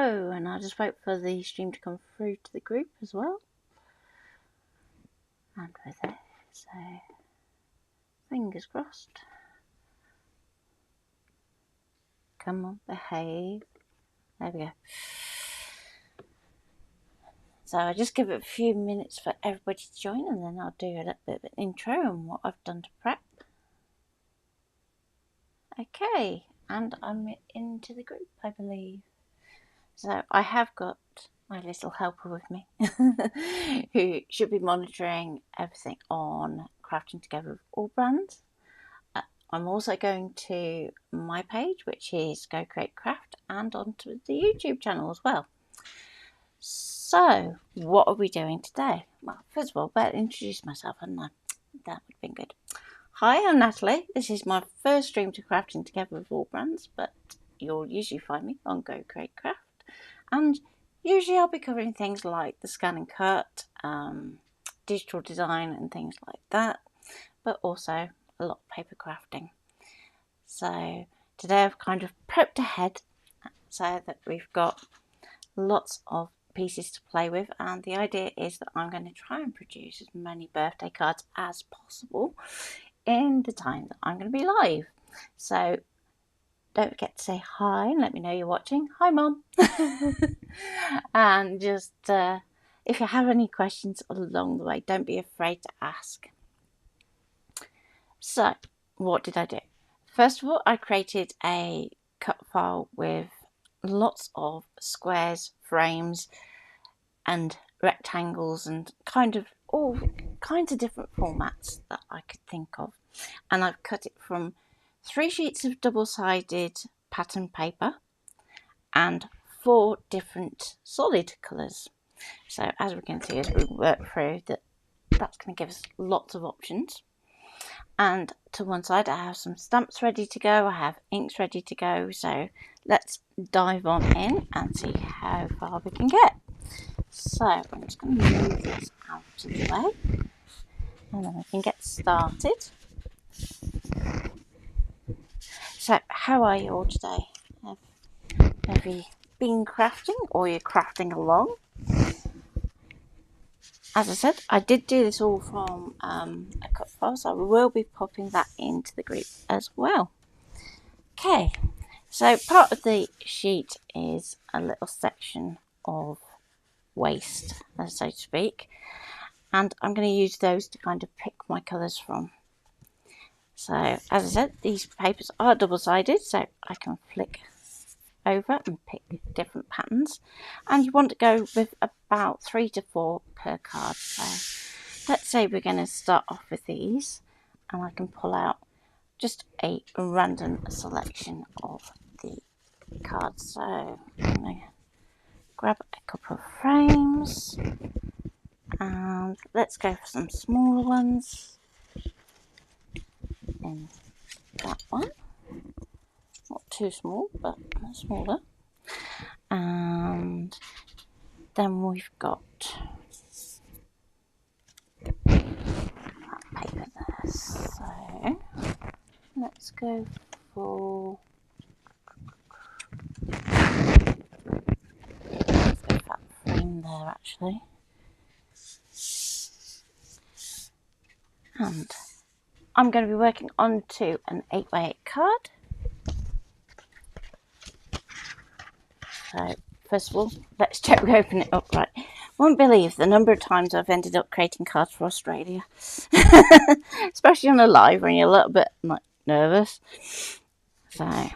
Hello, and I'll just wait for the stream to come through to the group as well. And with it, so fingers crossed. Come on, behave. There we go. So I just give it a few minutes for everybody to join, and then I'll do a little bit of an intro on what I've done to prep. Okay, and I'm into the group, I believe. So I have got my little helper with me who should be monitoring everything on Crafting Together with all brands. I'm also going to my page, which is Go Create Craft, and onto the YouTube channel as well. So what are we doing today? Well, first of all, I better introduce myself, and that would have been good. Hi, I'm Natalie. This is my first stream to Crafting Together with all brands, but you'll usually find me on Go Create Craft. And usually I'll be covering things like the scan and cut, digital design and things like that, but also a lot of paper crafting. So today I've kind of prepped ahead so that we've got lots of pieces to play with, and the idea is that I'm going to try and produce as many birthday cards as possible in the time that I'm going to be live. So don't forget to say hi and let me know you're watching. Hi, Mum. And just if you have any questions along the way, don't be afraid to ask. So what did I do? First of all, I created a cut file with lots of squares, frames and rectangles and kind of all kinds of different formats that I could think of. And I've cut it from 3 sheets of double-sided pattern paper and 4 different solid colours. So as we can see as we work through, that's going to give us lots of options. And to one side I have some stamps ready to go, I have inks ready to go, so let's dive on in and see how far we can get. So I'm just going to move this out of the way and then we can get started. So how are you all today? Have you been crafting, or you're crafting along? As I said, I did do this all from a cut file, so I will be popping that into the group as well. Okay, so part of the sheet is a little section of waste, so to speak, and I'm going to use those to kind of pick my colours from. So as I said, these papers are double-sided, so I can flick over and pick different patterns, and you want to go with about 3 to 4 per card. So let's say we're going to start off with these, and I can pull out just a random selection of the cards. So I'm going to grab a couple of frames and let's go for some smaller ones in that one. Not too small, but smaller. And then we've got that paper there. So let's go for that frame there actually. And I'm going to be working onto an 8x8 card. So first of all, let's check we open it up right. Won't believe the number of times I've ended up creating cards for Australia. Especially on a live when you're a little bit nervous. So I'm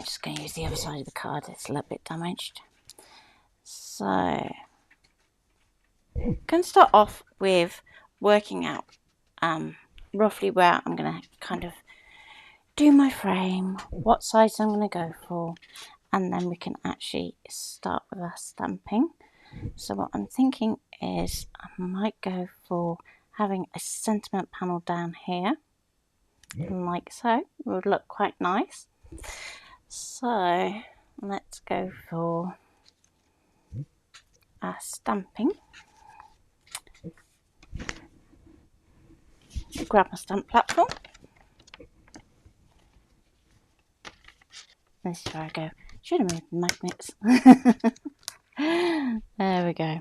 just going to use the other side of the card, it's a little bit damaged. So I'm going to start off with working out roughly where I'm going to kind of do my frame, what size I'm going to go for, and then we can actually start with our stamping. So what I'm thinking is I might go for having a sentiment panel down here, like so. It would look quite nice. So let's go for our stamping. Grab my stamp platform. This is where I go Should have moved magnets. There we go.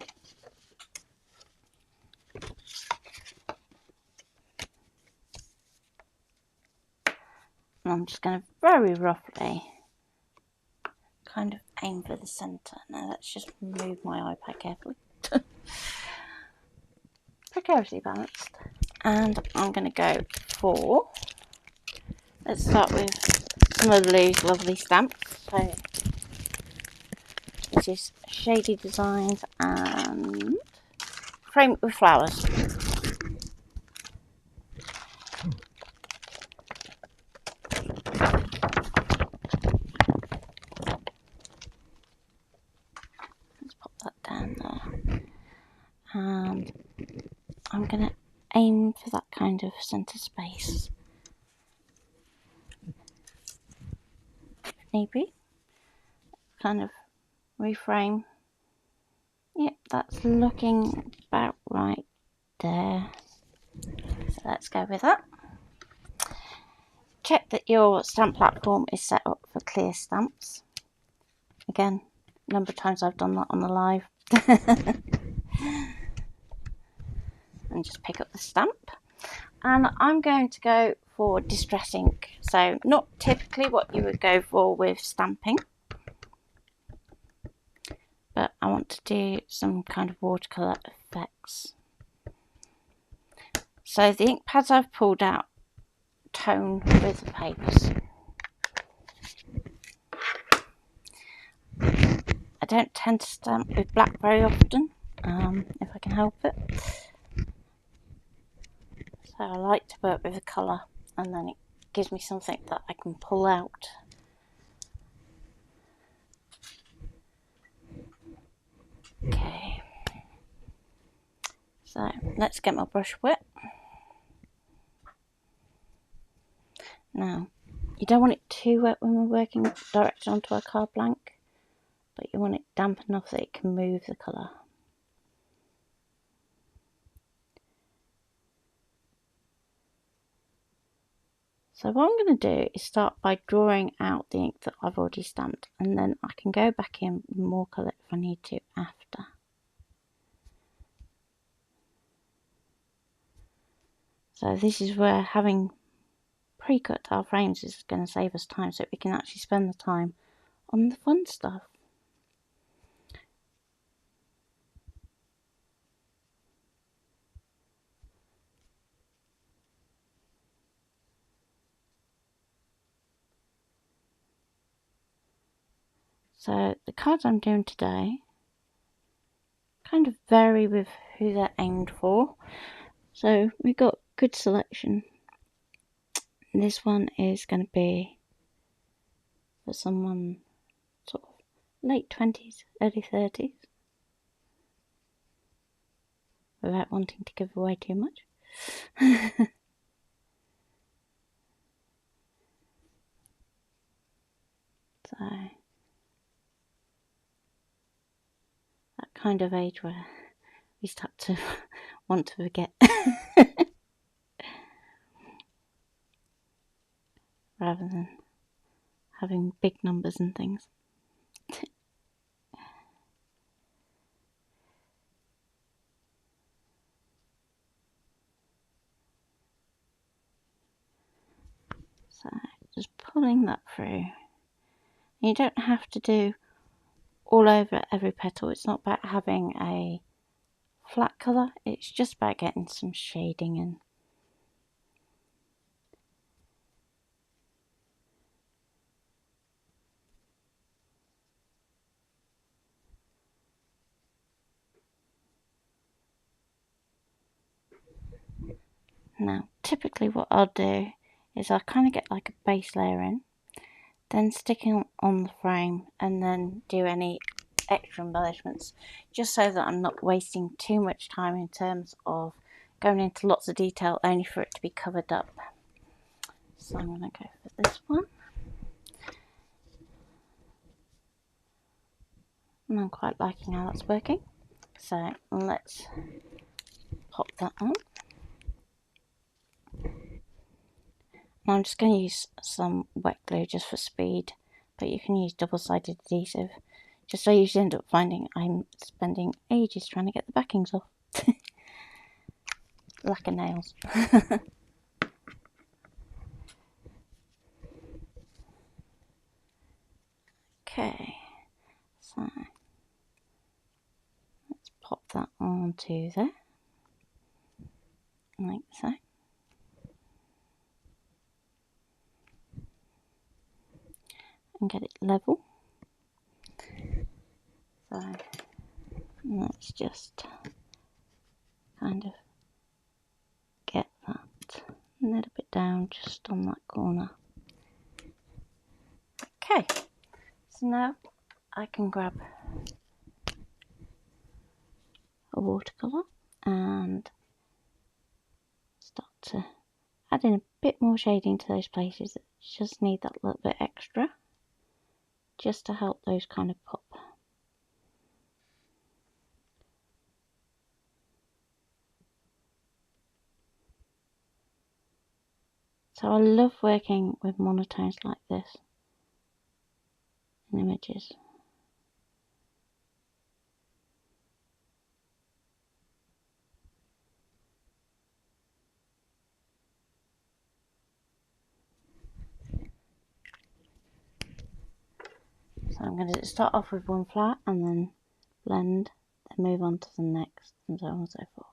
And I'm just going to very roughly kind of aim for the centre. Now let's just move my iPad carefully. Precariously balanced. And I'm going to go for, let's start with some of these lovely stamps. So this is Shady Designs and Frame It with Flowers. Let's pop that down there. And I'm going to aim for that kind of centre space. If need be. Kind of reframe. Yep, that's looking about right there. So let's go with that. Check that your stamp platform is set up for clear stamps. Again, a number of times I've done that on the live. And just pick up the stamp. And I'm going to go for distress ink. So not typically what you would go for with stamping, but I want to do some kind of watercolour effects. So the ink pads I've pulled out tone with the papers. I don't tend to stamp with black very often, if I can help it. So I like to work with a colour, and then it gives me something that I can pull out. Okay. So let's get my brush wet. Now, you don't want it too wet when we're working directly onto our card blank, but you want it damp enough that it can move the colour. So what I'm going to do is start by drawing out the ink that I've already stamped, and then I can go back in with more colour if I need to after. So this is where having pre-cut our frames is going to save us time, so we can actually spend the time on the fun stuff. So the cards I'm doing today kind of vary with who they're aimed for. So we've got good selection. This one is going to be for someone sort of late 20s, early 30s, without wanting to give away too much. So that kind of age where we start to want to forget. Rather than having big numbers and things. So just pulling that through. You don't have to do all over every petal. It's not about having a flat colour, it's just about getting some shading in. Now typically what I'll do is I'll kind of get like a base layer in, then stick it on the frame, and then do any extra embellishments, just so that I'm not wasting too much time in terms of going into lots of detail only for it to be covered up. So I'm going to go for this one, and I'm quite liking how that's working, so let's pop that on. And I'm just going to use some wet glue just for speed, but you can use double-sided adhesive. Just so you end up finding I'm spending ages trying to get the backings off. Lack of nails. Okay, so let's pop that onto there, like so. And get it level. So let's just kind of get that a little bit down just on that corner. Okay, so now I can grab a watercolour and start to add in a bit more shading to those places that just need that little bit extra, just to help those kind of pop. So I love working with monotones like this in images. So I'm going to start off with one flower and then blend, then move on to the next, and so on and so forth.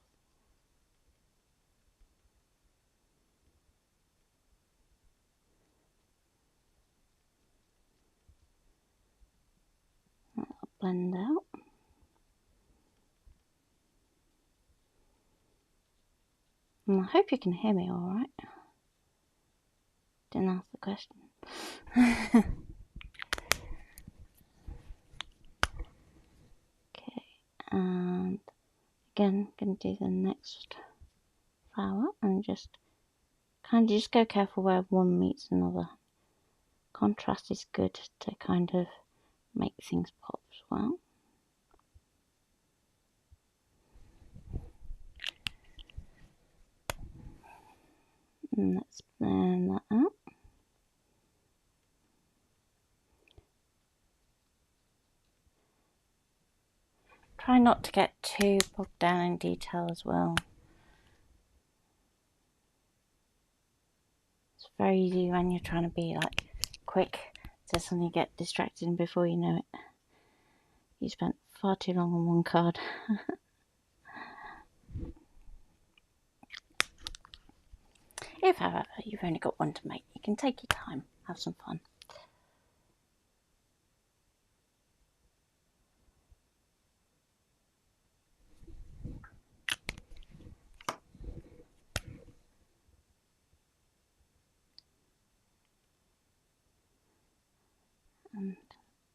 That'll blend out. And I hope you can hear me alright. Didn't ask the question. Okay, and again, going to do the next flower and just kind of just go careful where one meets another. Contrast is good to kind of make things pop as well. And let's blend that out. Try not to get too bogged down in detail as well. It's very easy when you're trying to be like quick to suddenly get distracted, and before you know it, you spent far too long on one card. If, however, you've only got one to make, you can take your time, have some fun. And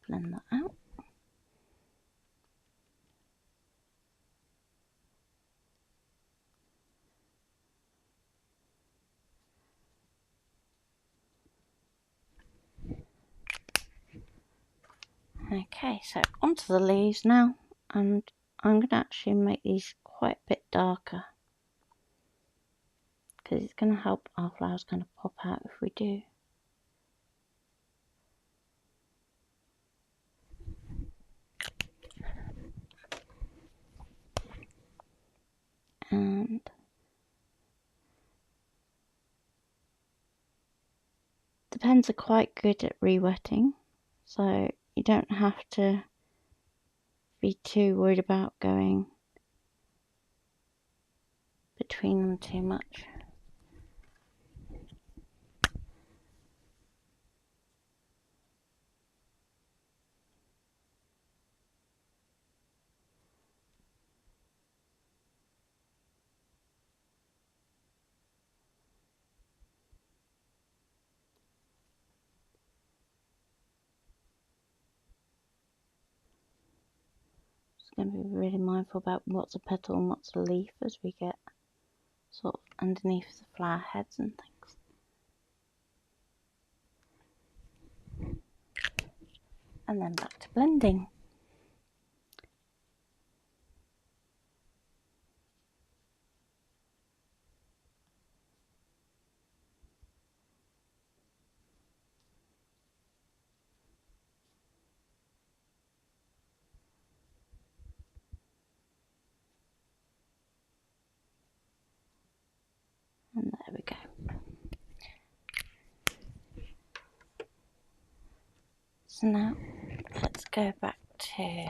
blend that out. Okay, so onto the leaves now, and I'm going to actually make these quite a bit darker, because it's going to help our flowers kind of pop out if we do. And the pens are quite good at re-wetting, so you don't have to be too worried about going between them too much. Just going to be really mindful about what's a petal and what's a leaf as we get sort of underneath the flower heads and things. And then back to blending. So now let's go back to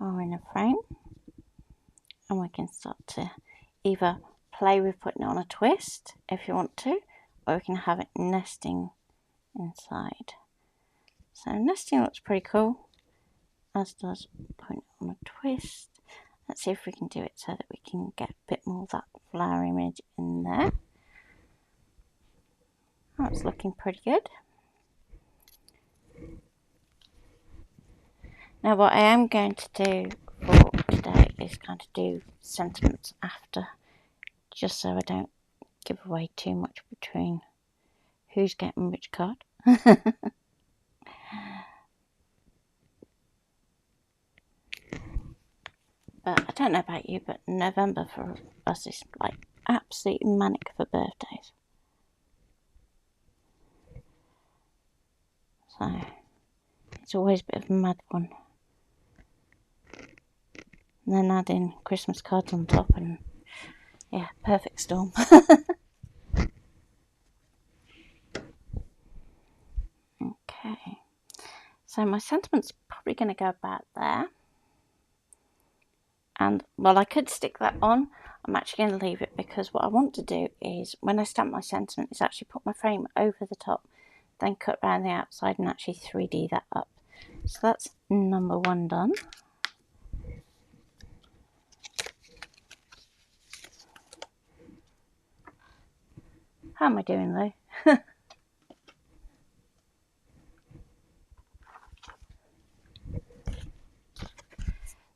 our inner frame, and we can start to either play with putting it on a twist if you want to, or we can have it nesting inside. So nesting looks pretty cool, as does putting it on a twist. Let's see if we can do it so that we can get a bit more of that flower image in there. Oh, it's looking pretty good. Now what I am going to do for today is kind of do sentiments after, just so I don't give away too much between who's getting which card. But I don't know about you, but November for us is like absolutely manic for birthdays. So it's always a bit of a mad one. And then add in Christmas cards on top, and yeah, perfect storm. Okay, so my sentiment's probably going to go about there. And well, I could stick that on. I'm actually going to leave it, because what I want to do is, when I stamp my sentiment, is actually put my frame over the top, then cut around the outside and actually 3D that up. So that's number 1 done. How am I doing though?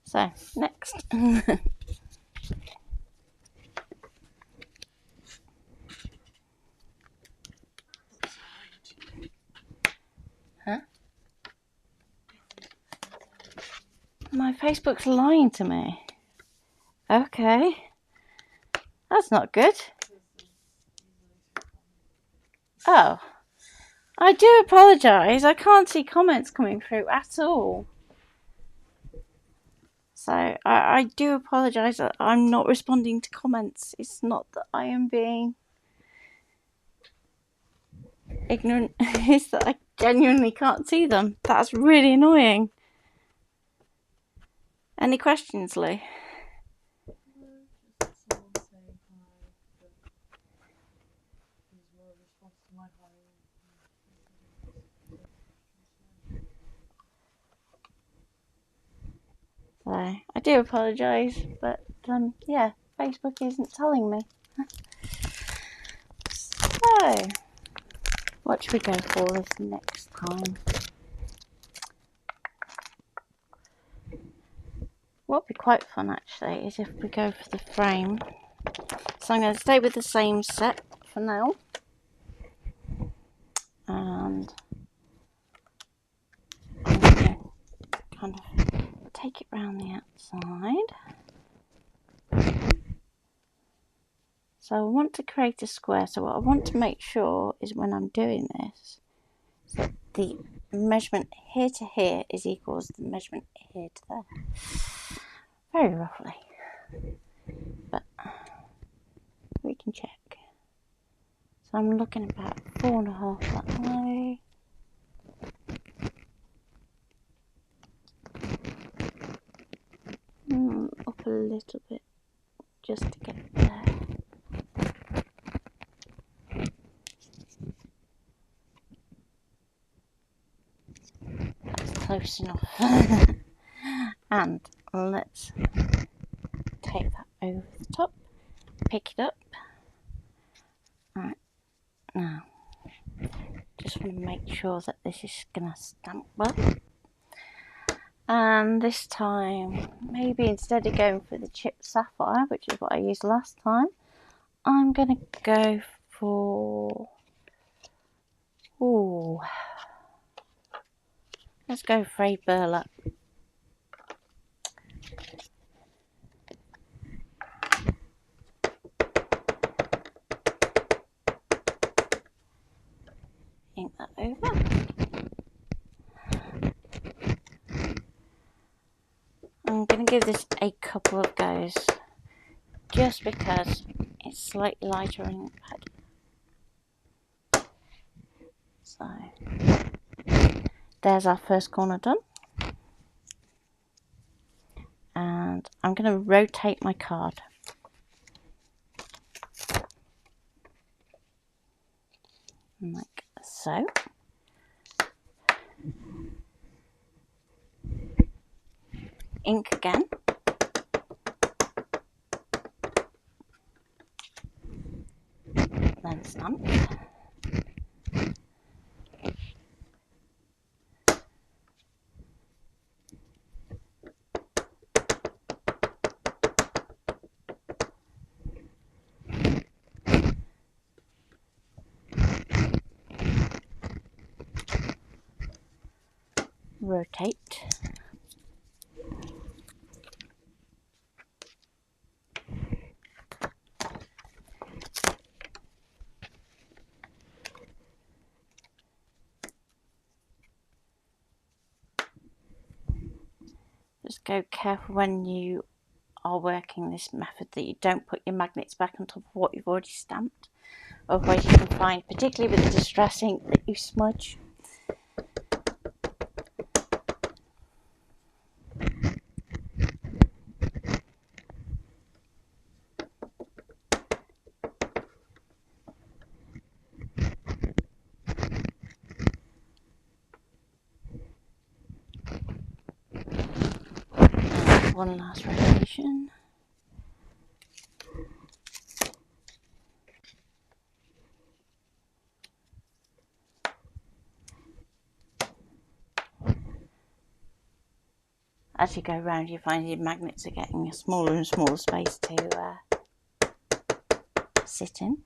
So next. Huh? My Facebook's lying to me. Okay. That's not good. Oh. I do apologise. I can't see comments coming through at all. So I do apologise that I'm not responding to comments. It's not that I am being ignorant. It's that I genuinely can't see them. That's really annoying. Any questions, Lou? So I do apologise, but yeah, Facebook isn't telling me. So what should we go for this next time? What would be quite fun actually is if we go for the frame. So I'm going to stay with the same set for now, and I'm going to kind of take it round the outside. So I want to create a square, so what I want to make sure is when I'm doing this, that the measurement here to here is equals the measurement here to there. Very roughly, but we can check. So I'm looking about 4.5 that way. Up a little bit just to get there. That's close enough. And let's take that over the top, pick it up. Alright, now just want to make sure that this is going to stamp well. And this time, maybe instead of going for the chipped sapphire, which is what I used last time, I'm going to go for... Ooh. Let's go for a burlap. Ink that over. I'm going to give this a couple of goes, just because it's slightly lighter in pad. So there's our first corner done. And I'm going to rotate my card. Like so. Ink again. Then stamp. Rotate. Just go careful when you are working this method that you don't put your magnets back on top of what you've already stamped. Otherwise you can find, particularly with the distress ink, that you smudge. One last rotation. As you go round, you find your magnets are getting a smaller and smaller space to sit in.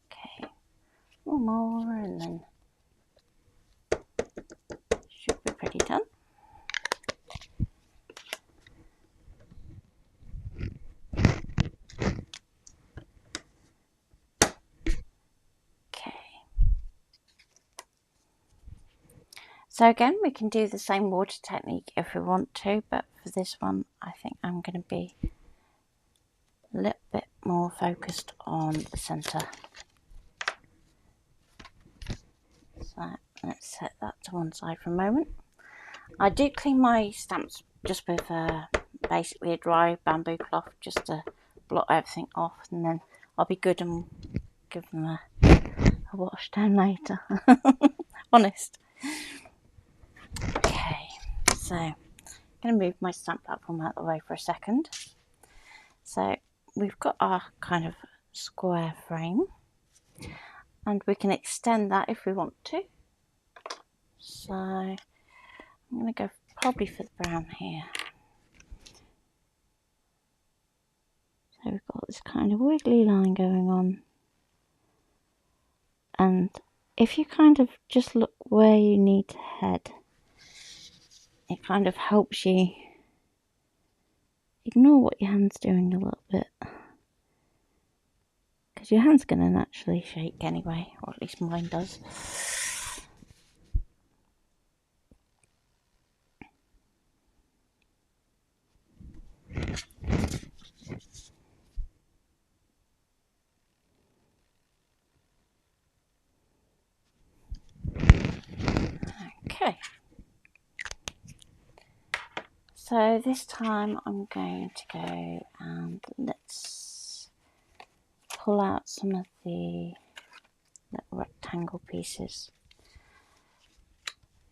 Okay, one more and then should be pretty done. So again, we can do the same water technique if we want to, but for this one, I think I'm going to be a little bit more focused on the centre. So let's set that to one side for a moment. I do clean my stamps just with basically a dry bamboo cloth just to blot everything off, and then I'll be good and give them a wash down later. Honest. Okay, so I'm going to move my stamp platform out of the way for a second. So we've got our kind of square frame, and we can extend that if we want to. So I'm going to go probably for the brown here. So we've got this kind of wiggly line going on, and if you kind of just look where you need to head, it kind of helps you ignore what your hand's doing a little bit, because your hand's going to naturally shake anyway, or at least mine does. Okay, so this time I'm going to go and let's pull out some of the little rectangle pieces.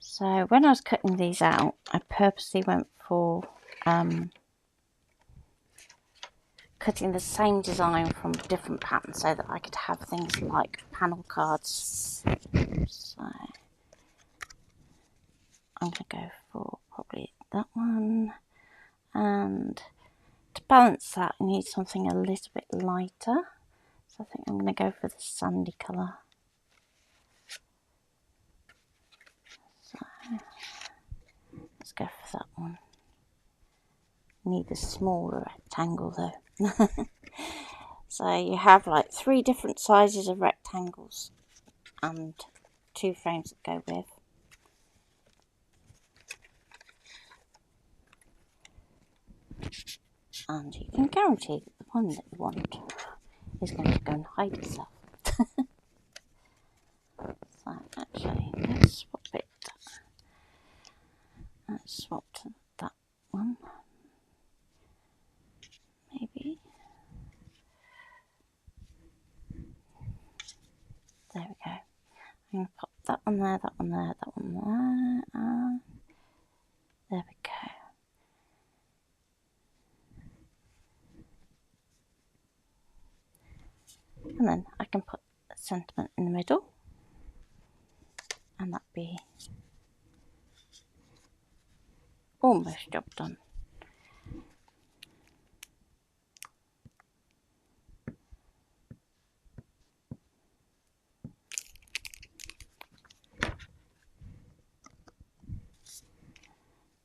So when I was cutting these out, I purposely went for cutting the same design from different patterns so that I could have things like panel cards. So I'm going to go for probably that one, and to balance that I need something a little bit lighter, so I think I'm going to go for the sandy colour. So let's go for that one. Need a smaller rectangle though. So you have like 3 different sizes of rectangles and 2 frames that go with. and you can guarantee that the one that you want is going to go and hide itself. So actually, let's swap it. Let's swap to that one. Maybe. There we go. I'm going to pop that one there, that one there, that one there, and there we go. And then I can put a sentiment in the middle, and that'd be almost job done.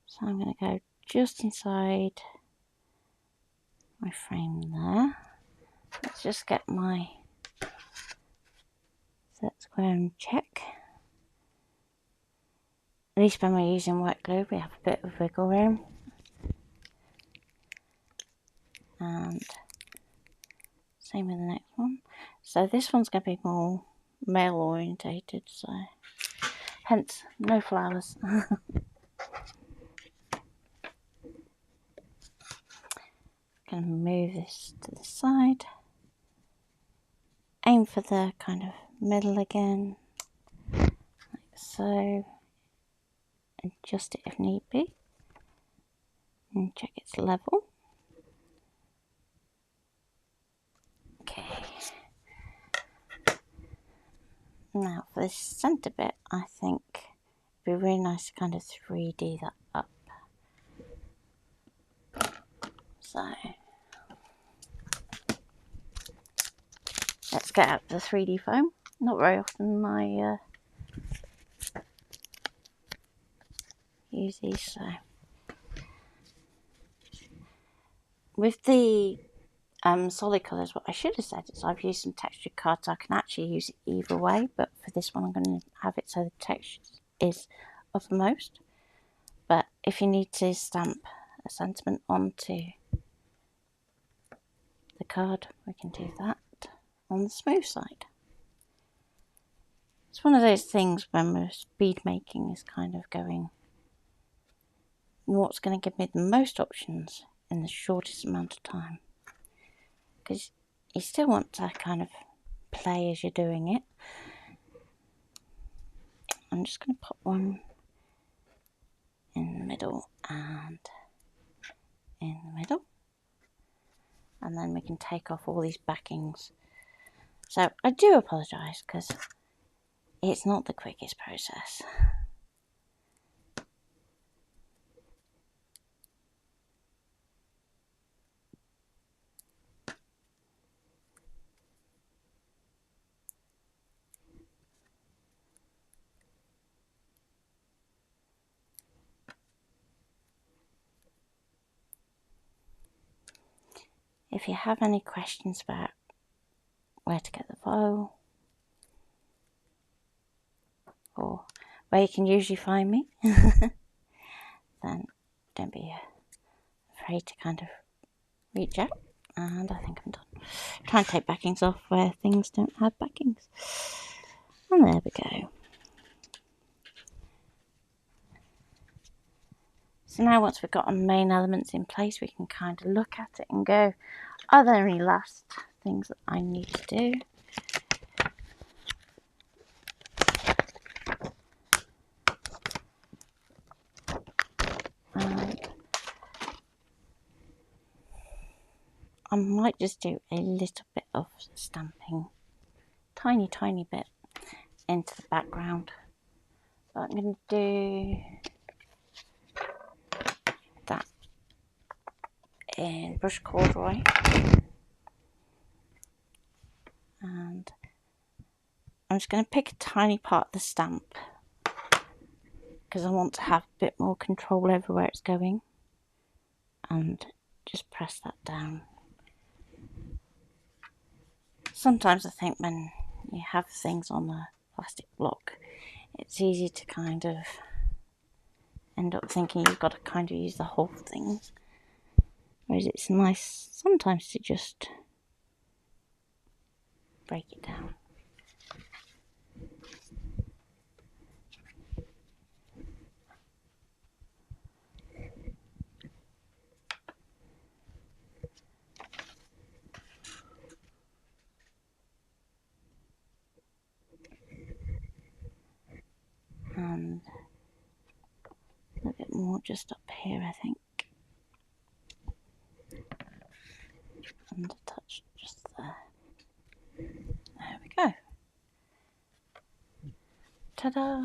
So I'm going to go just inside my frame there. Let's just get my set square and check. At least when we're using wet glue, we have a bit of wiggle room. And same with the next one. So this one's going to be more male orientated, so hence no flowers. Going to move this to the side. Aim for the kind of middle again, like so. Adjust it if need be, and check it's level. Okay. Now for this centre bit, I think it'd be really nice to kind of 3D that up. So let's get out the 3D foam. Not very often I use these. So with the solid colours, what I should have said is I've used some textured cards. I can actually use it either way, but for this one I'm going to have it so the texture is uppermost. But if you need to stamp a sentiment onto the card, we can do that on the smooth side. It's one of those things when we're speed making is kind of going, what's going to give me the most options in the shortest amount of time? Because you still want to kind of play as you're doing it. I'm just going to put one in the middle and in the middle, and then we can take off all these backings. So I do apologise because it's not the quickest process. If you have any questions about where to get the foil or where you can usually find me, then don't be afraid to kind of reach out. And I think I'm done. Try and take backings off where things don't have backings. And there we go. So now once we've got our main elements in place, we can kind of look at it and go, are there any last things that I need to do? And I might just do a little bit of stamping, tiny bit into the background. But I'm going to do that in brush corduroy, and I'm just going to pick a tiny part of the stamp because I want to have a bit more control over where it's going, and just press that down. Sometimes I think when you have things on a plastic block, it's easy to kind of end up thinking you've got to kind of use the whole thing. Whereas it's nice sometimes to just break it down. And a little bit more just up here, I think. And a touch just there. There we go. Ta-da!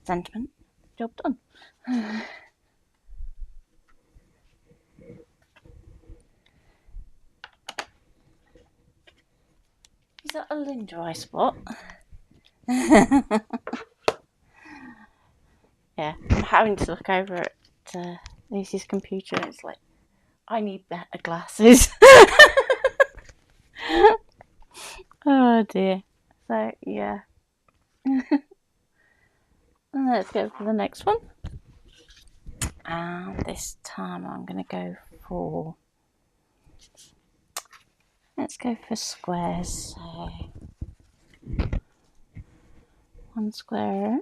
Sentiment. Job done. Is that a Linda I spot? Yeah, I'm having to look over at Lucy's computer and it's like, I need better glasses. Oh dear. So, yeah. Let's go for the next one. And this time I'm going to go for... Let's go for squares. So, 1 square.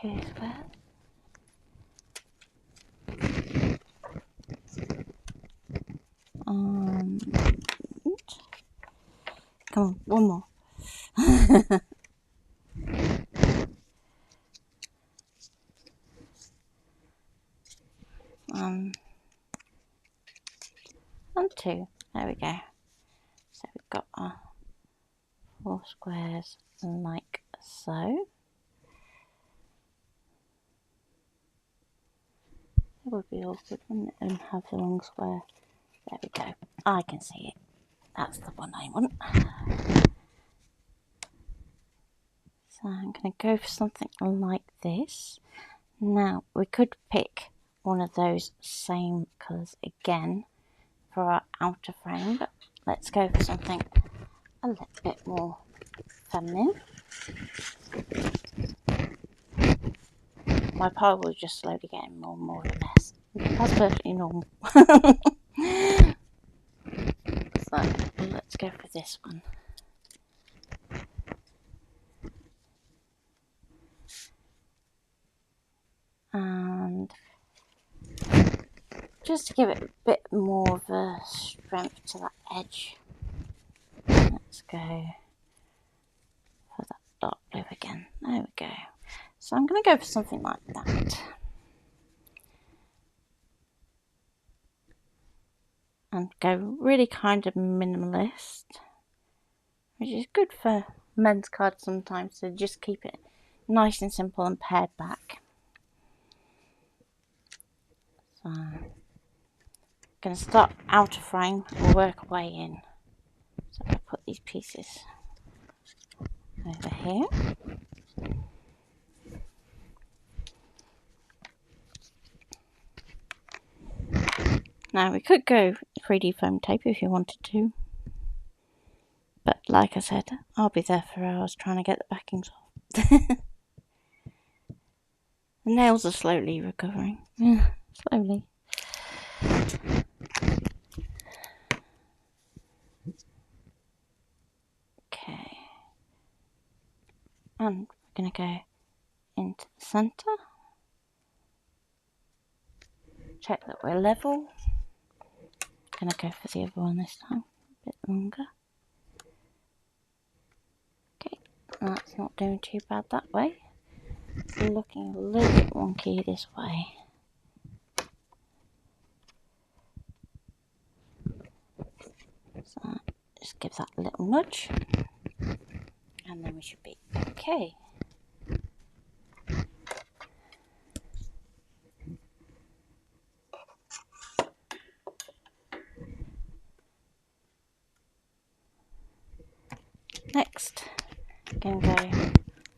2 squares. Come on, one more. And 2. There we go. So we've got our 4 squares like so. It would be awkward, wouldn't it, and have the long square. There we go. I can see it. That's the one I want. So I'm going to go for something like this. Now, we could pick one of those same colours again for our outer frame, but let's go for something a little bit more feminine. My pile was just slowly getting more and more of a mess. That's perfectly normal. So let's go for this one. And just to give it a bit more of a strength to that edge, let's go for that dark blue again. There we go. So I'm going to go for something like that. And go really kind of minimalist, which is good for men's cards sometimes, to just keep it nice and simple and pared back. So I'm going to start outer frame and work our way in. So I'll put these pieces over here. Now we could go 3D foam tape if you wanted to, but like I said, I'll be there for hours trying to get the backings off. The nails are slowly recovering. Slowly. Okay. And we're going to go into the centre. Check that we're level. Going to go for the other one this time. A bit longer. Okay. That's not doing too bad that way. It's looking a little bit wonky this way. So just give that a little nudge, and then we should be okay. Next, I'm going to go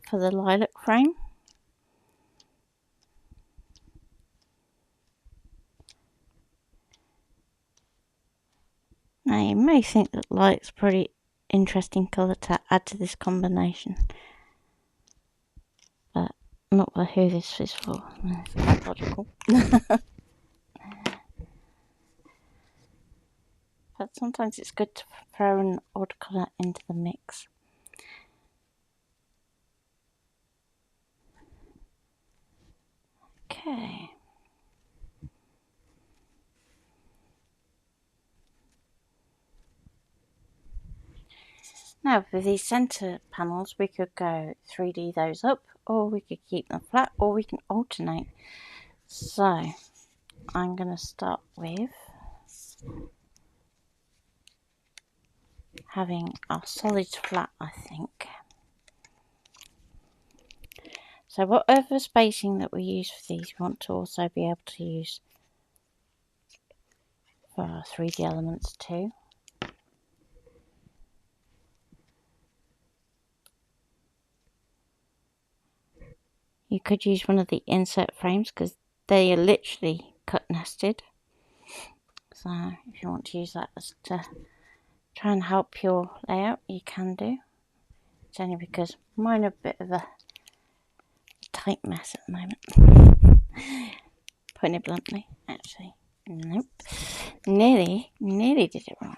for the lilac frame. Now you may think that light's a pretty interesting colour to add to this combination, but not who this is for. It's quite logical. But sometimes it's good to throw an watercolour into the mix. Okay. Now for these centre panels we could go 3D those up, or we could keep them flat, or we can alternate. So I'm going to start with having our solids flat, I think. So whatever spacing that we use for these, we want to also be able to use for our 3D elements too. You could use one of the insert frames because they are literally cut nested. So if you want to use that as to try and help your layout, you can do. It's only because mine are a bit of a tight mess at the moment. Putting it bluntly, actually. Nope. Nearly did it wrong.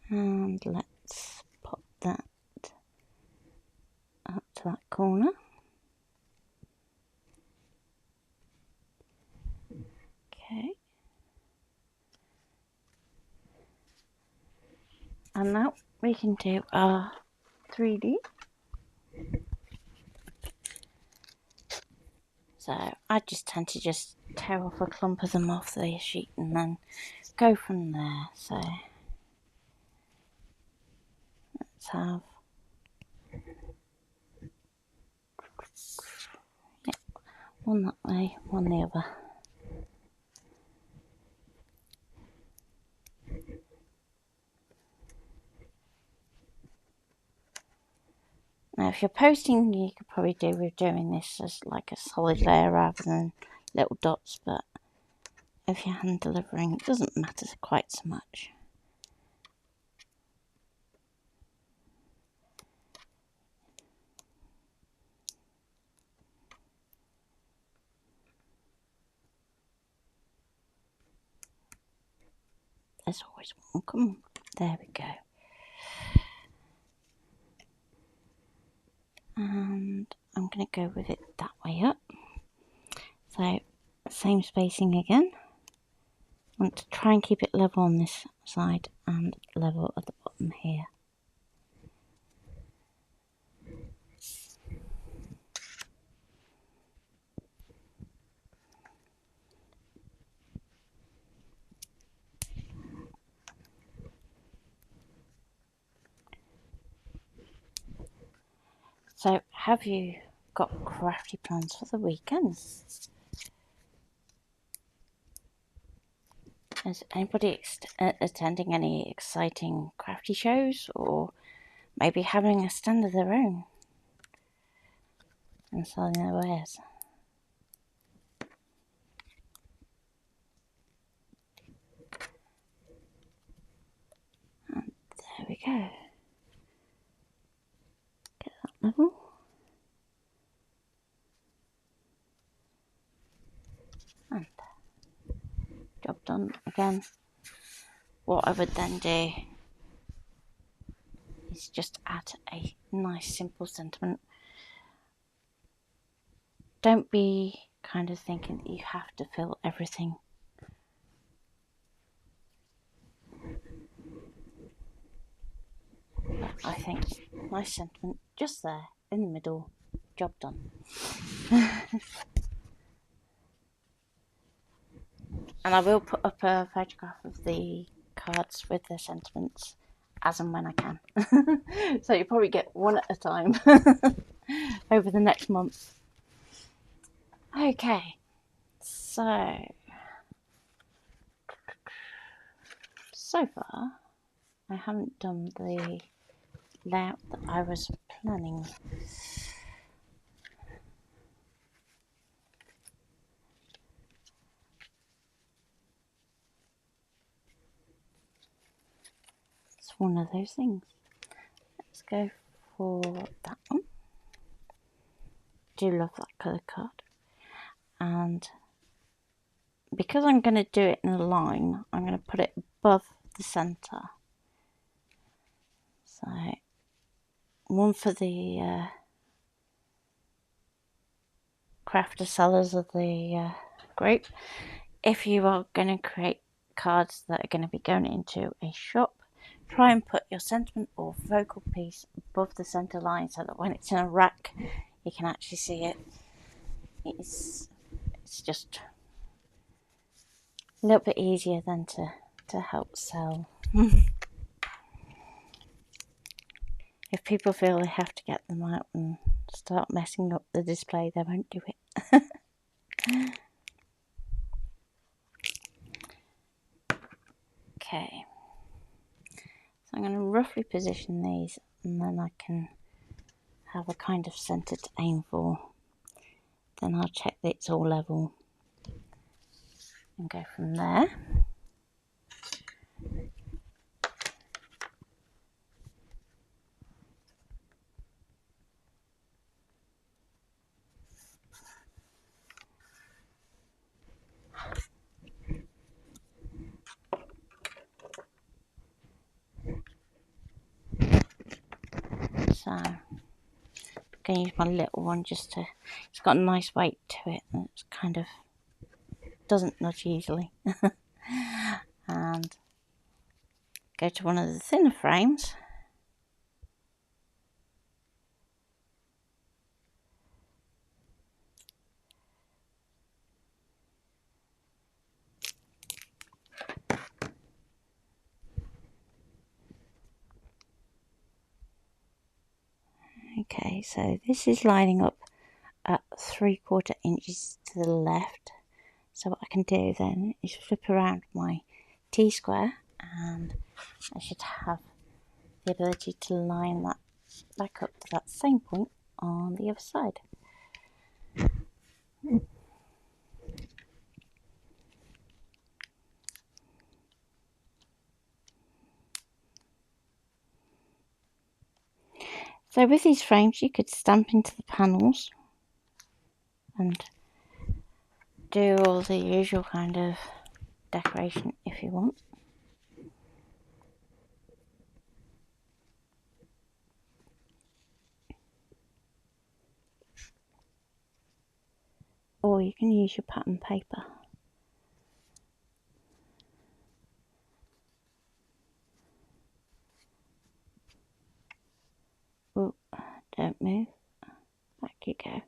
And let's pop that up to that corner. Okay. And now we can do our 3D. So I just tend to just tear off a clump of them off the sheet and then go from there. So let's have one that way, one the other. Now if you're posting, you could probably do with doing this as like a solid layer rather than little dots, but if you're hand delivering, it doesn't matter quite so much. There's always one. Come on. There we go. And I'm going to go with it that way up. So same spacing again. I want to try and keep it level on this side and level at the bottom here. So have you got crafty plans for the weekend? Is anybody attending any exciting crafty shows, or maybe having a stand of their own and selling their wares? And there we go. Get that level. And job done again. What I would then do is just add a nice simple sentiment. Don't be kind of thinking that you have to fill everything. But I think nice sentiment just there in the middle, job done. And I will put up a photograph of the cards with their sentiments as and when I can. So you probably get one at a time over the next month. Okay, so far I haven't done the layout that I was planning. It's one of those things. Let's go for that one. Do love that colour card. And because I'm going to do it in a line, I'm going to put it above the centre. So one for the crafter sellers of the group. If you are going to create cards that are going to be going into a shop, try and put your sentiment or vocal piece above the centre line so that when it's in a rack you can actually see it. It's just a little bit easier than to help sell. If people feel they have to get them out and start messing up the display, they won't do it. Okay, so I'm going to roughly position these and then I can have a kind of centre to aim for. Then I'll check that it's all level and go from there. So I'm going to use my little one just to, it's got a nice weight to it and it's kind of doesn't nudge easily. And go to one of the thinner frames. Okay, so this is lining up at 3/4 inches to the left. So what I can do then is flip around my T-square and I should have the ability to line that back up to that same point on the other side. So with these frames you could stamp into the panels and do all the usual kind of decoration if you want. Or you can use your pattern paper. Oh, don't move. Back you go.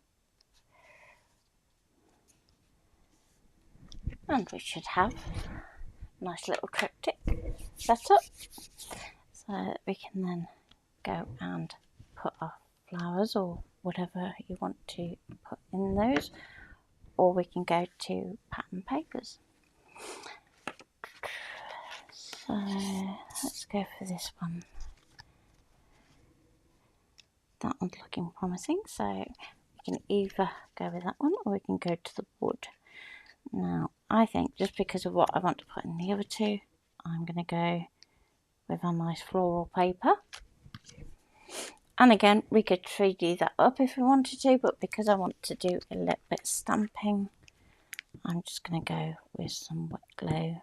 And we should have a nice little triptych set up so that we can then go and put our flowers or whatever you want to put in those, or we can go to pattern papers. So let's go for this one. That one's looking promising, so we can either go with that one or we can go to the wood. Now I think just because of what I want to put in the other two, I'm going to go with a nice floral paper. And again, we could 3D that up if we wanted to, but because I want to do a little bit of stamping, I'm just going to go with some wet glue.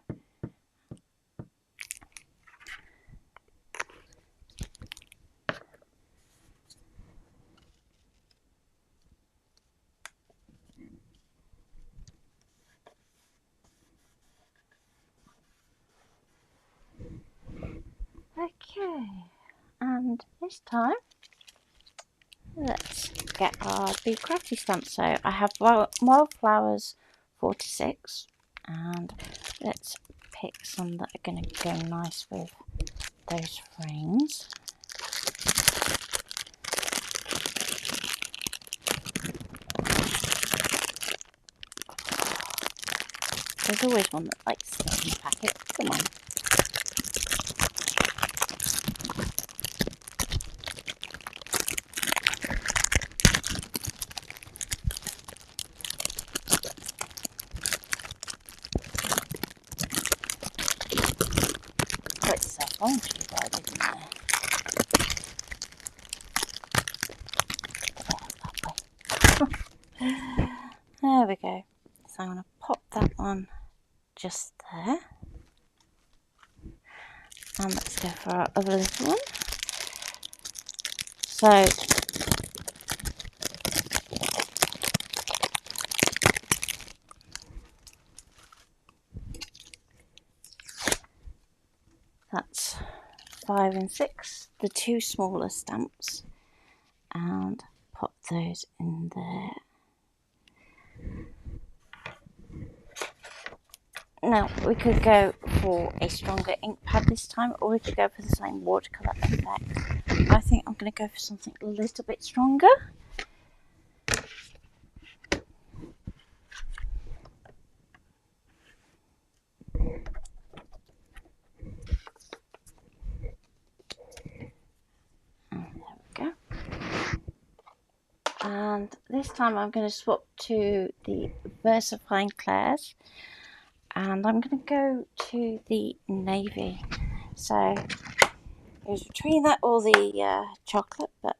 Okay, and this time let's get our Be Crafty stamp. So I have wildflowers 4 to 6, and let's pick some that are going to go nice with those frames. There's always one that likes to stay in the packet. Come on. quite self-conscious, I didn't know. There we go. So I'm going to pop that one just there. And let's go for our other little one. So that's 5 and 6, the 2 smaller stamps, and pop those in there. Now we could go for a stronger ink pad this time, or we could go for the same watercolour effect. I think I'm going to go for something a little bit stronger. And this time I'm going to swap to the VersaFine Clairs, and I'm going to go to the navy. So it was between that or the chocolate, but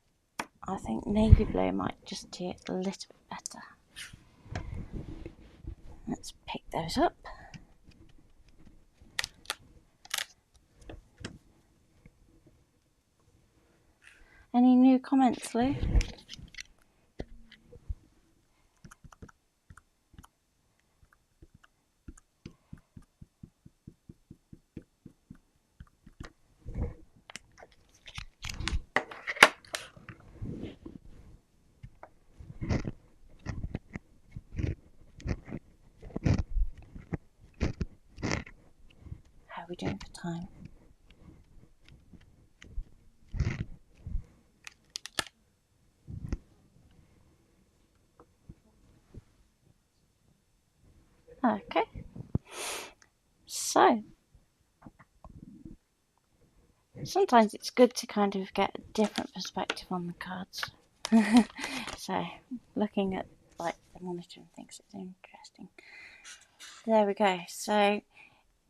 I think navy blue might just do it a little bit better. Let's pick those up. Any new comments, Lou? How are we doing for time? Okay. So sometimes it's good to kind of get a different perspective on the cards. So looking at like the monitor and things, it's interesting. There we go. So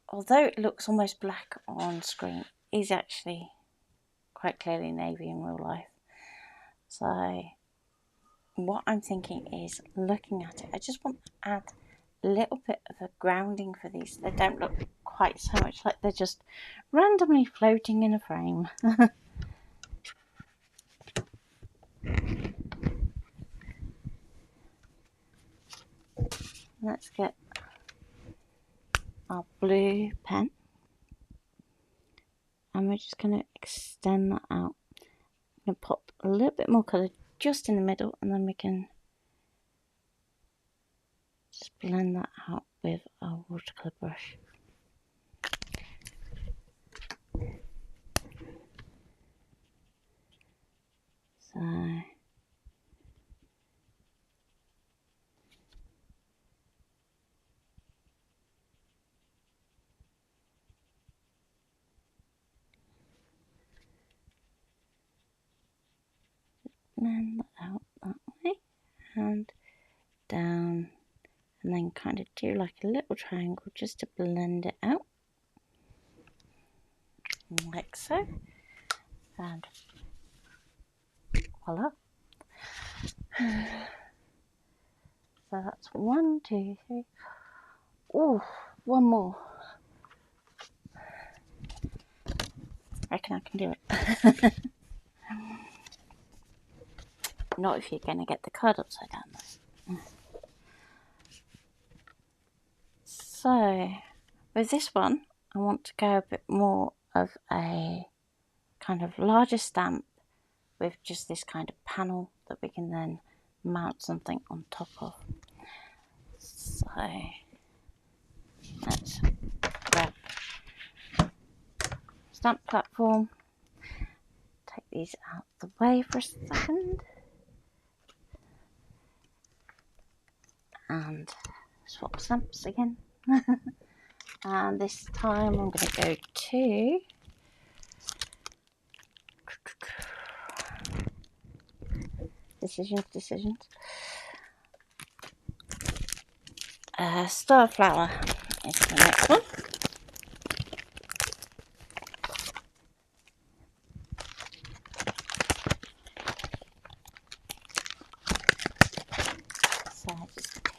although it looks almost black on screen, it is actually quite clearly navy in real life. So what I'm thinking is, looking at it, I just want to add a little bit of a grounding for these. They don't look quite so much like they're just randomly floating in a frame. Let's get our blue pen, and we're just going to extend that out. I'm going to pop a little bit more colour just in the middle, and then we can just blend that out with our watercolour brush. So blend that out that way and down, and then kind of do like a little triangle just to blend it out, like so, and voila. So that's 1, 2, 3. Oh, one more. I reckon I can do it. Not if you're going to get the card upside down though. So with this one, I want to go a bit more of a kind of larger stamp with just this kind of panel that we can then mount something on top of. So let's grab stamp platform, take these out the way for a second, and swap stamps again. And this time I'm going to go to decisions. Starflower is the next one.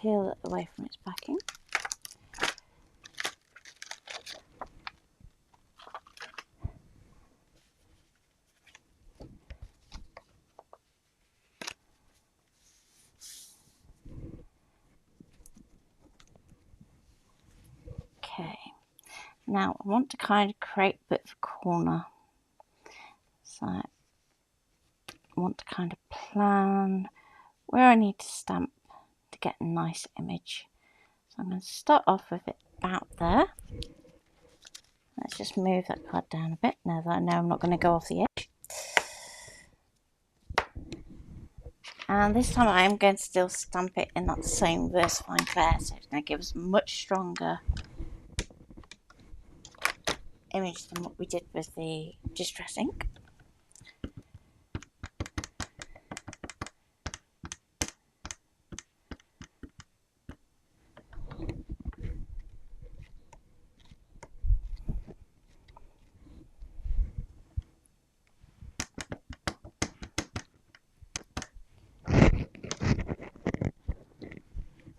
peel it away from its backing. Okay, now I want to kind of create a bit of a corner. So I want to kind of plan where I need to stamp to get a nice image. So I'm going to start off with it about there. Let's just move that card down a bit now that I know I'm not going to go off the edge. And this time I am going to still stamp it in that same VersaFine Clair, so it's going to give us a much stronger image than what we did with the Distress ink.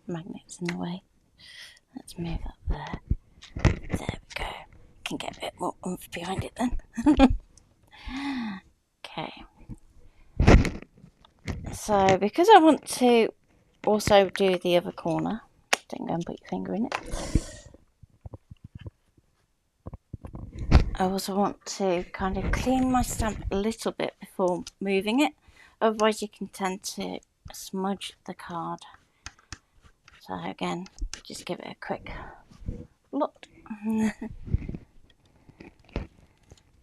Magnet's in the way. Let's move that there. There we go. Can get a bit more oomph behind it then. Okay. So because I want to also do the other corner, don't go and put your finger in it. I also want to kind of clean my stamp a little bit before moving it. Otherwise you can tend to smudge the card. So again, just give it a quick look. And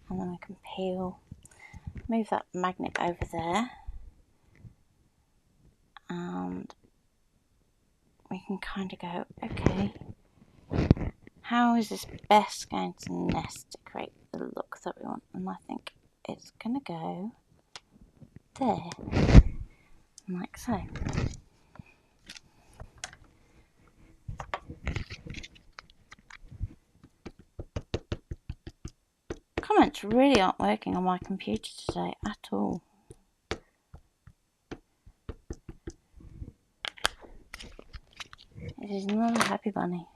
then we can peel, move that magnet over there. And we can kind of go, okay, how is this best going to nest to create the look that we want? And I think it's going to go there, like so. Comments really aren't working on my computer today at all. It is not a happy bunny.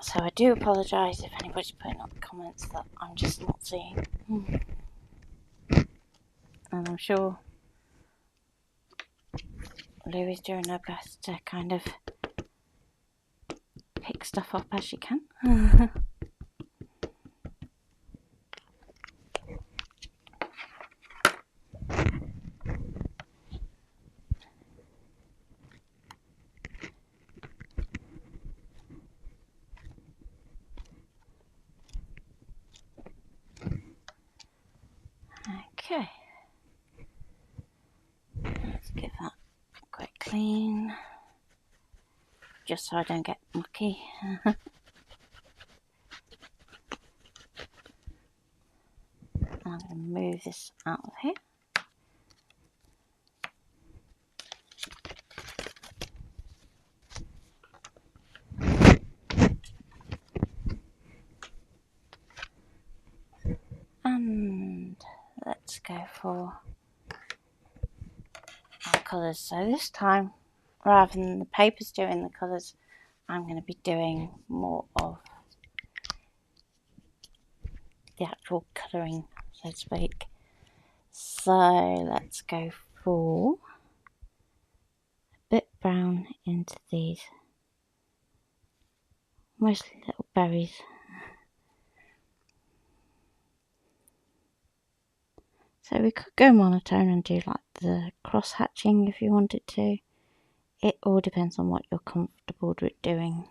So I do apologise if anybody's putting up comments that I'm just not seeing. And I'm sure Louie's doing her best to kind of pick stuff up as she can. Okay, let's give that a quick clean, just so I don't get mucky. I'm going to move this out of here. And let's go for our colours. So this time, rather than the papers doing the colours, I'm going to be doing more of the actual colouring, so to speak. So let's go for a bit brown into these, mostly little berries. So we could go monotone and do like the cross hatching if you wanted to. It all depends on what you're comfortable with doing.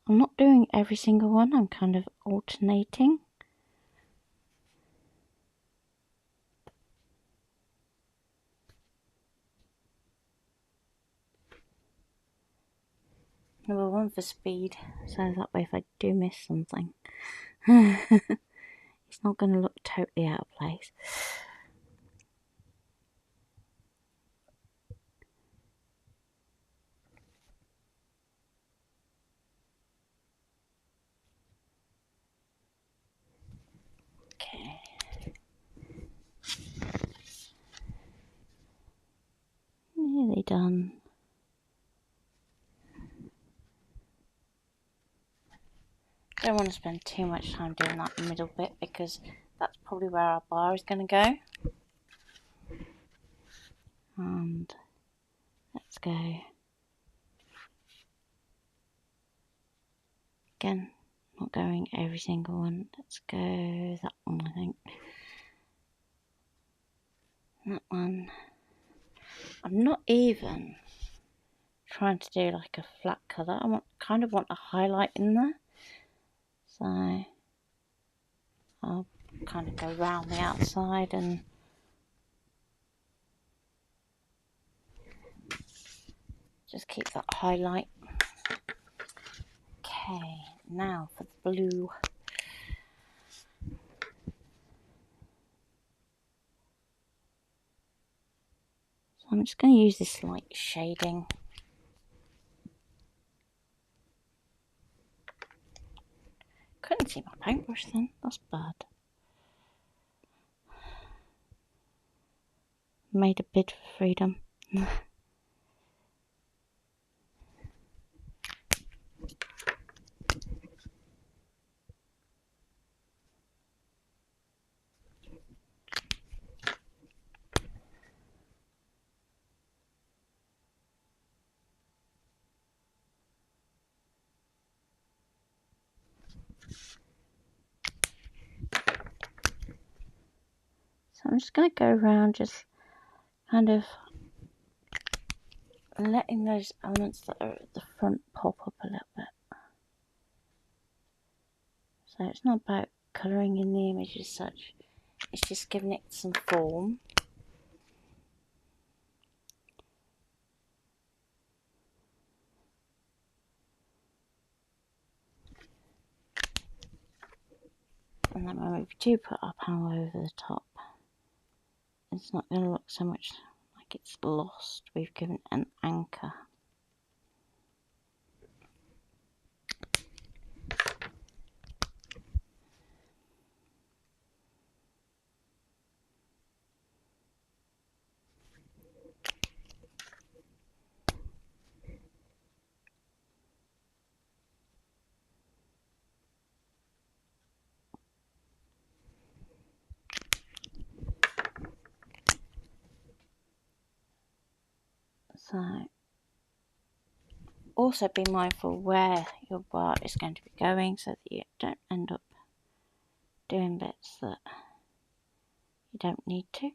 I'm not doing every single one, I'm kind of alternating. Number one for speed, so that way if I do miss something, it's not going to look totally out of place. done. Don't want to spend too much time doing that middle bit because that's probably where our bar is going to go. And let's go again, not going every single one. Let's go that one, I think. That one. I'm not even trying to do like a flat colour. I kind of want a highlight in there. So I'll kind of go round the outside and just keep that highlight. Okay, now for the blue. So I'm just going to use this light shading. Couldn't see my paintbrush then, that's bad. Made a bid for freedom. So I'm just going to go around just kind of letting those elements that are at the front pop up a little bit. So it's not about colouring in the image as such, it's just giving it some form. And then when we do put our panel over the top, it's not going to look so much like it's lost. We've given an anchor. So also be mindful where your bar is going to be going so that you don't end up doing bits that you don't need to.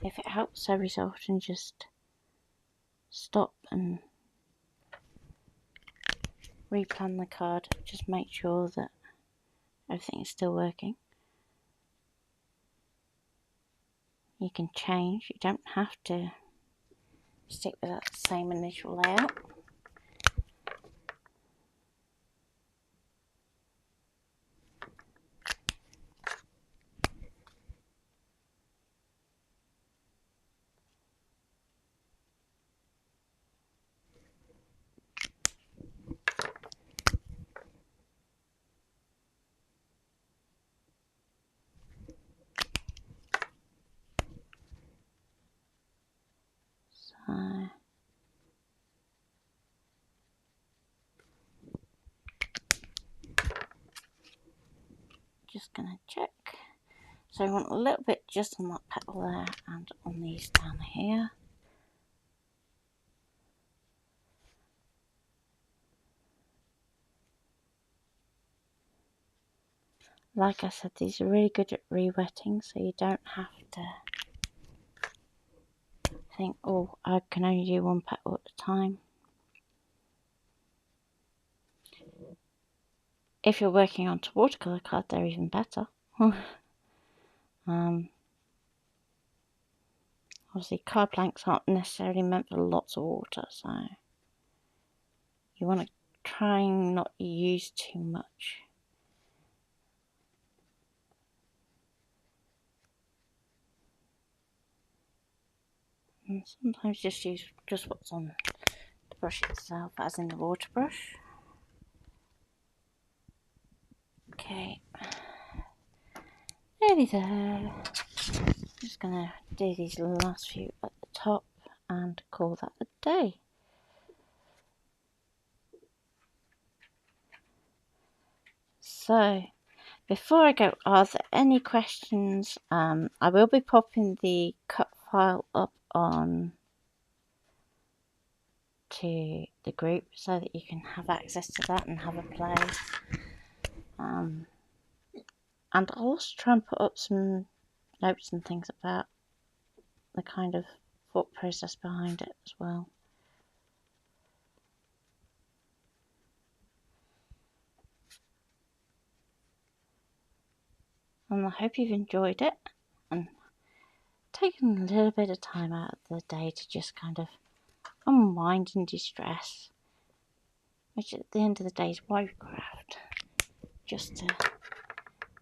If it helps every so often, just stop and replan the card. Just make sure that everything is still working. You can change, you don't have to stick with that same initial layout. So just gonna check. So I want a little bit just on that petal there and on these down here. Like I said, these are really good at re-wetting, so you don't have to think, oh, I can only do one petal at a time. If you're working on a watercolour card, they're even better. Obviously, card blanks aren't necessarily meant for lots of water, so you want to try and not use too much. And sometimes just use just what's on the brush itself, as in the water brush. Okay, nearly there. I'm just going to do these last few at the top and call that a day. So before I go, are there any questions? I will be popping the cut file up on to the group so that you can have access to that and have a play. And I'll also try and put up some notes and things about the kind of thought process behind it as well. And I hope you've enjoyed it and taken a little bit of time out of the day to just kind of unwind and distress, which at the end of the day is why we craft, just to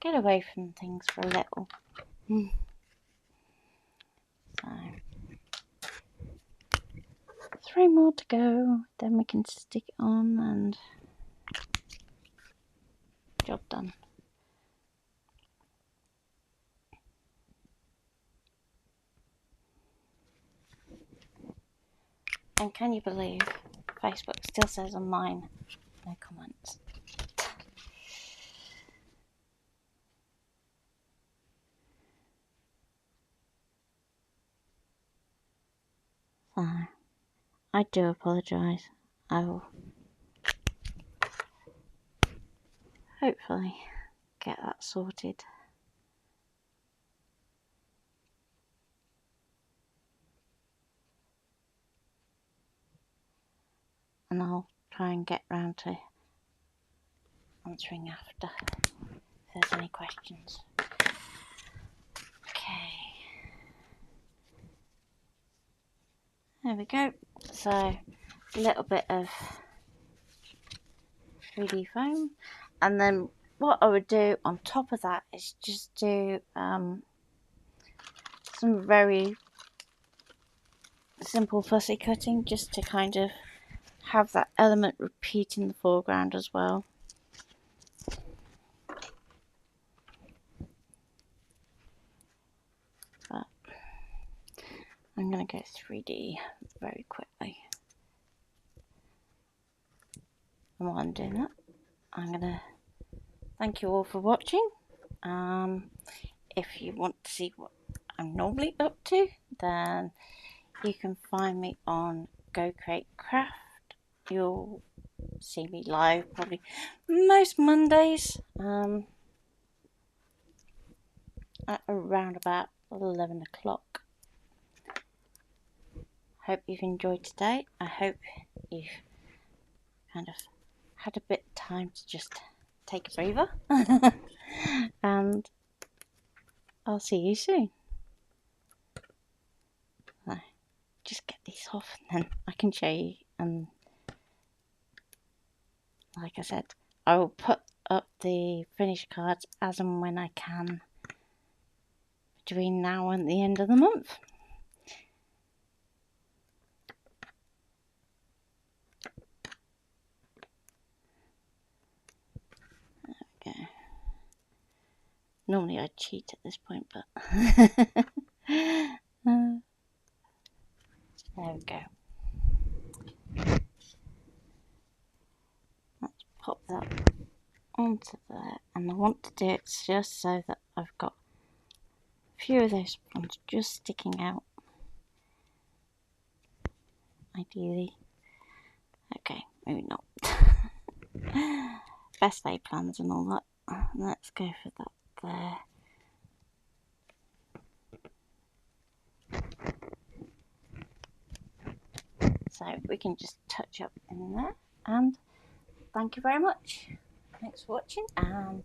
get away from things for a little. So 3 more to go, then we can stick it on and job done. And can you believe Facebook still says on mine, no comments. So I do apologise. I will hopefully get that sorted. And I'll try and get round to answering after if there's any questions. Okay. There we go. So a little bit of 3D foam, and then what I would do on top of that is just do some very simple fussy cutting, just to kind of have that element repeat in the foreground as well. But I'm going to go 3D very quickly. And while I'm doing that, I'm going to thank you all for watching. If you want to see what I'm normally up to, then you can find me on Go Create Craft. You'll see me live probably most Mondays at around about 11 o'clock. Hope you've enjoyed today. I hope you've kind of had a bit of time to just take a breather. And I'll see you soon. Just get these off and then I can show you. And like I said, I will put up the finished cards as and when I can between now and the end of the month. There we go. Normally I'd cheat at this point, but there we go. Let's pop that onto there, and I want to do it just so that I've got a few of those ones just sticking out, ideally. Okay, maybe not. Best laid plans and all that. Let's go for that there. So we can just touch up in there, and thank you very much. Thanks for watching, and